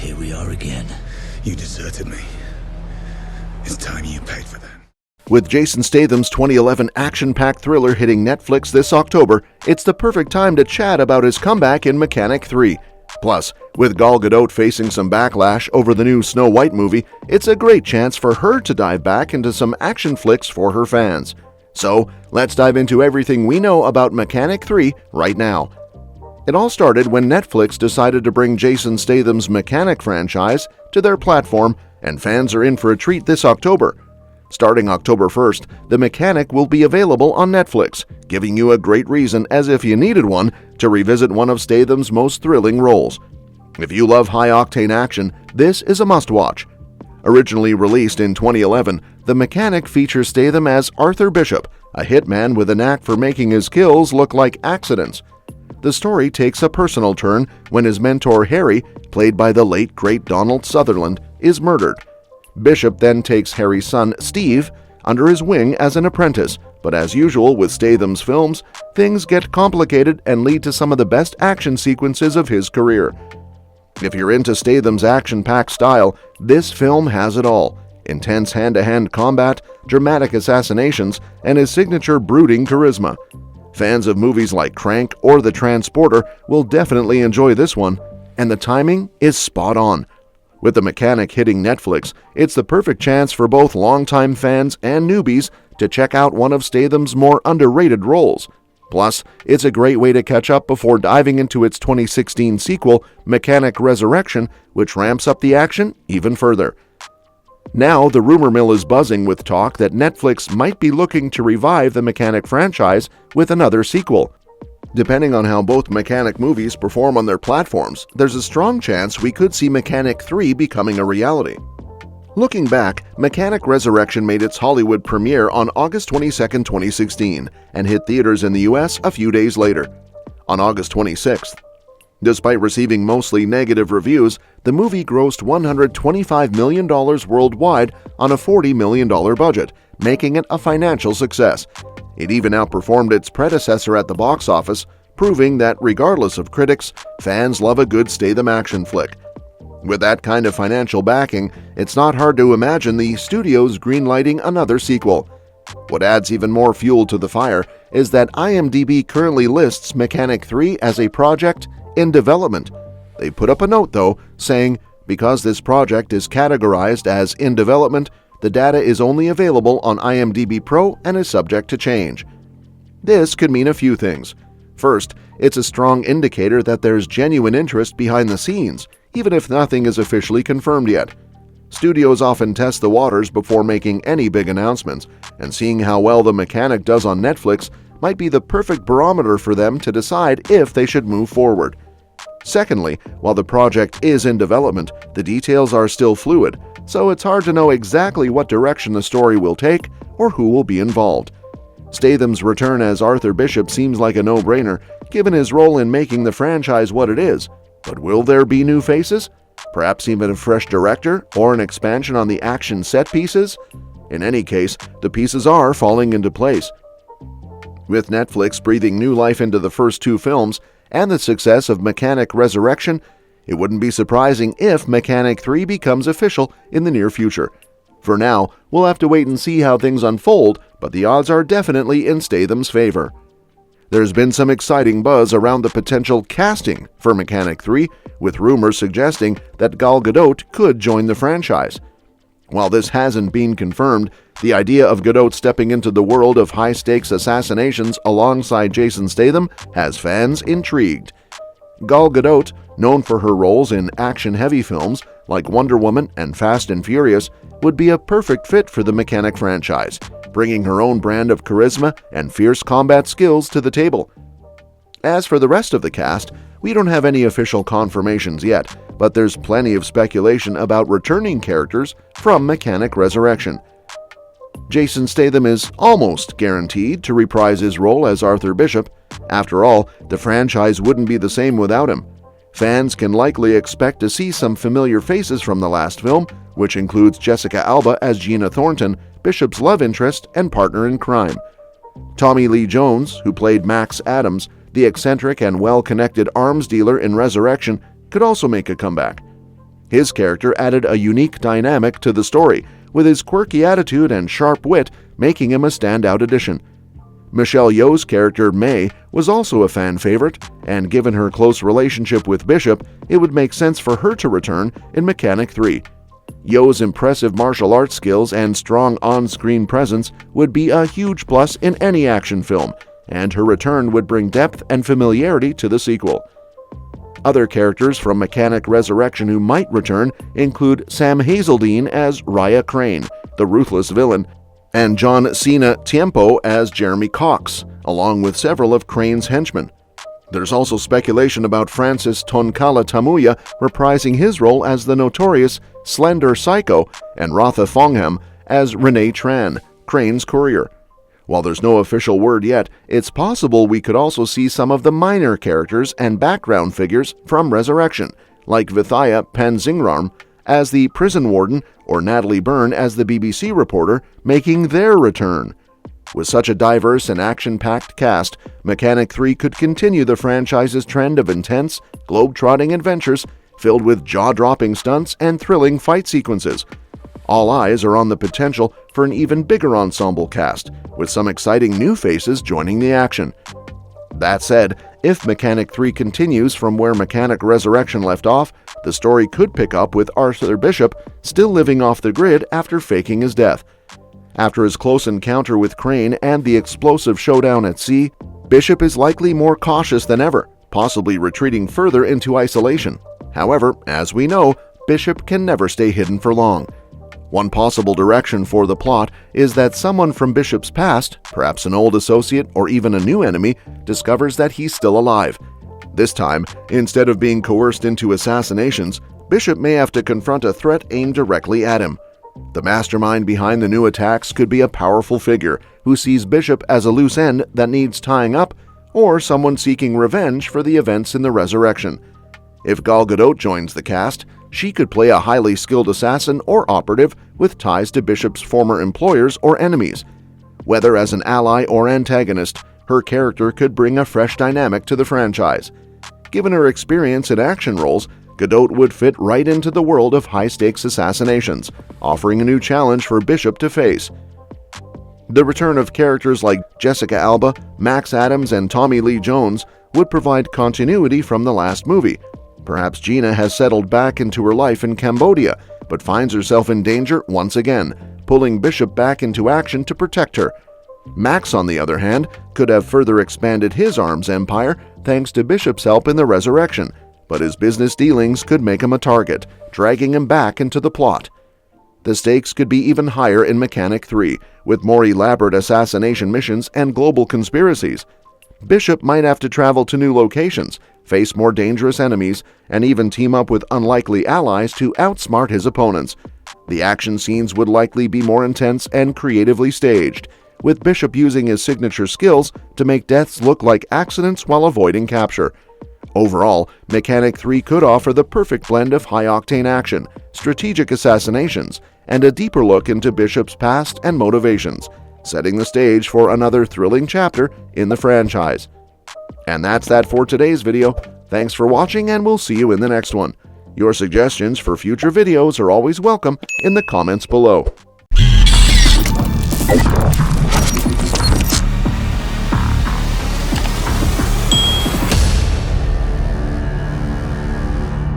Here we are again. You deserted me. It's time you paid for that. With Jason Statham's 2011 action-packed thriller hitting Netflix this October, it's the perfect time to chat about his comeback in Mechanic 3. Plus, with Gal Gadot facing some backlash over the new Snow White movie, it's a great chance for her to dive back into some action flicks for her fans. So, let's dive into everything we know about Mechanic 3 right now. It all started when Netflix decided to bring Jason Statham's Mechanic franchise to their platform, and fans are in for a treat this October. Starting October 1st, The Mechanic will be available on Netflix, giving you a great reason, as if you needed one, to revisit one of Statham's most thrilling roles. If you love high-octane action, this is a must-watch. Originally released in 2011, The Mechanic features Statham as Arthur Bishop, a hitman with a knack for making his kills look like accidents. The story takes a personal turn when his mentor Harry, played by the late great Donald Sutherland, is murdered. Bishop then takes Harry's son, Steve, under his wing as an apprentice, but as usual with Statham's films, things get complicated and lead to some of the best action sequences of his career. If you're into Statham's action-packed style, this film has it all: intense hand-to-hand combat, dramatic assassinations, and his signature brooding charisma. Fans of movies like Crank or The Transporter will definitely enjoy this one, and the timing is spot on. With The Mechanic hitting Netflix, it's the perfect chance for both longtime fans and newbies to check out one of Statham's more underrated roles. Plus, it's a great way to catch up before diving into its 2016 sequel, Mechanic Resurrection, which ramps up the action even further. Now, the rumor mill is buzzing with talk that Netflix might be looking to revive the Mechanic franchise with another sequel. Depending on how both Mechanic movies perform on their platforms, there's a strong chance we could see Mechanic 3 becoming a reality. Looking back, Mechanic Resurrection made its Hollywood premiere on August 22, 2016, and hit theaters in the US a few days later, on August 26th. Despite receiving mostly negative reviews, the movie grossed $125 million worldwide on a $40 million budget, making it a financial success. It even outperformed its predecessor at the box office, proving that regardless of critics, fans love a good Statham action flick. With that kind of financial backing, it's not hard to imagine the studios greenlighting another sequel. What adds even more fuel to the fire is that IMDb currently lists Mechanic 3 as a project in development. They put up a note, though, saying, because this project is categorized as in development, the data is only available on IMDb Pro and is subject to change. This could mean a few things. First, it's a strong indicator that there's genuine interest behind the scenes, even if nothing is officially confirmed yet. Studios often test the waters before making any big announcements, and seeing how well The Mechanic does on Netflix might be the perfect barometer for them to decide if they should move forward. Secondly, while the project is in development, the details are still fluid, so it's hard to know exactly what direction the story will take or who will be involved. Statham's return as Arthur Bishop seems like a no-brainer, given his role in making the franchise what it is. But will there be new faces? Perhaps even a fresh director or an expansion on the action set pieces? In any case, the pieces are falling into place. With Netflix breathing new life into the first two films and the success of Mechanic Resurrection, it wouldn't be surprising if Mechanic 3 becomes official in the near future. For now, we'll have to wait and see how things unfold, but the odds are definitely in Statham's favor. There's been some exciting buzz around the potential casting for Mechanic 3, with rumors suggesting that Gal Gadot could join the franchise. While this hasn't been confirmed, the idea of Gadot stepping into the world of high-stakes assassinations alongside Jason Statham has fans intrigued. Gal Gadot, known for her roles in action-heavy films like Wonder Woman and Fast and Furious, would be a perfect fit for the Mechanic franchise, bringing her own brand of charisma and fierce combat skills to the table. As for the rest of the cast, we don't have any official confirmations yet, but there's plenty of speculation about returning characters from Mechanic Resurrection. Jason Statham is almost guaranteed to reprise his role as Arthur Bishop. After all, the franchise wouldn't be the same without him. Fans can likely expect to see some familiar faces from the last film, which includes Jessica Alba as Gina Thornton, Bishop's love interest and partner in crime. Tommy Lee Jones, who played Max Adams, the eccentric and well-connected arms dealer in Resurrection, could also make a comeback. His character added a unique dynamic to the story, with his quirky attitude and sharp wit making him a standout addition. Michelle Yeoh's character, May, was also a fan favorite, and given her close relationship with Bishop, it would make sense for her to return in Mechanic 3. Yeoh's impressive martial arts skills and strong on-screen presence would be a huge plus in any action film, and her return would bring depth and familiarity to the sequel. Other characters from Mechanic Resurrection who might return include Sam Hazeldine as Raya Crane, the ruthless villain, and John Cena Tiempo as Jeremy Cox, along with several of Crane's henchmen. There's also speculation about Francis Tonkala Tamuya reprising his role as the notorious Slender Psycho and Rotha Fongham as Renee Tran, Crane's courier. While there's no official word yet, it's possible we could also see some of the minor characters and background figures from Resurrection, like Vithaya Panzingram as the prison warden or Natalie Byrne as the BBC reporter, making their return. With such a diverse and action-packed cast, Mechanic 3 could continue the franchise's trend of intense, globe-trotting adventures filled with jaw-dropping stunts and thrilling fight sequences. All eyes are on the potential for an even bigger ensemble cast, with some exciting new faces joining the action. That said, if Mechanic 3 continues from where Mechanic Resurrection left off, the story could pick up with Arthur Bishop still living off the grid after faking his death. After his close encounter with Crane and the explosive showdown at sea, Bishop is likely more cautious than ever, possibly retreating further into isolation. However, as we know, Bishop can never stay hidden for long. One possible direction for the plot is that someone from Bishop's past, perhaps an old associate or even a new enemy, discovers that he's still alive. This time, instead of being coerced into assassinations, Bishop may have to confront a threat aimed directly at him. The mastermind behind the new attacks could be a powerful figure who sees Bishop as a loose end that needs tying up, or someone seeking revenge for the events in the Resurrection. If Gal Gadot joins the cast, she could play a highly skilled assassin or operative with ties to Bishop's former employers or enemies. Whether as an ally or antagonist, her character could bring a fresh dynamic to the franchise. Given her experience in action roles, Gadot would fit right into the world of high-stakes assassinations, offering a new challenge for Bishop to face. The return of characters like Jessica Alba, Max Adams, and Tommy Lee Jones would provide continuity from the last movie. Perhaps Gina has settled back into her life in Cambodia, but finds herself in danger once again, pulling Bishop back into action to protect her. Max, on the other hand, could have further expanded his arms empire thanks to Bishop's help in the Resurrection, but his business dealings could make him a target, dragging him back into the plot. The stakes could be even higher in Mechanic 3, with more elaborate assassination missions and global conspiracies. Bishop might have to travel to new locations, face more dangerous enemies, and even team up with unlikely allies to outsmart his opponents. The action scenes would likely be more intense and creatively staged, with Bishop using his signature skills to make deaths look like accidents while avoiding capture. Overall, Mechanic 3 could offer the perfect blend of high-octane action, strategic assassinations, and a deeper look into Bishop's past and motivations, setting the stage for another thrilling chapter in the franchise. And that's that for today's video. Thanks for watching, and we'll see you in the next one. Your suggestions for future videos are always welcome in the comments below.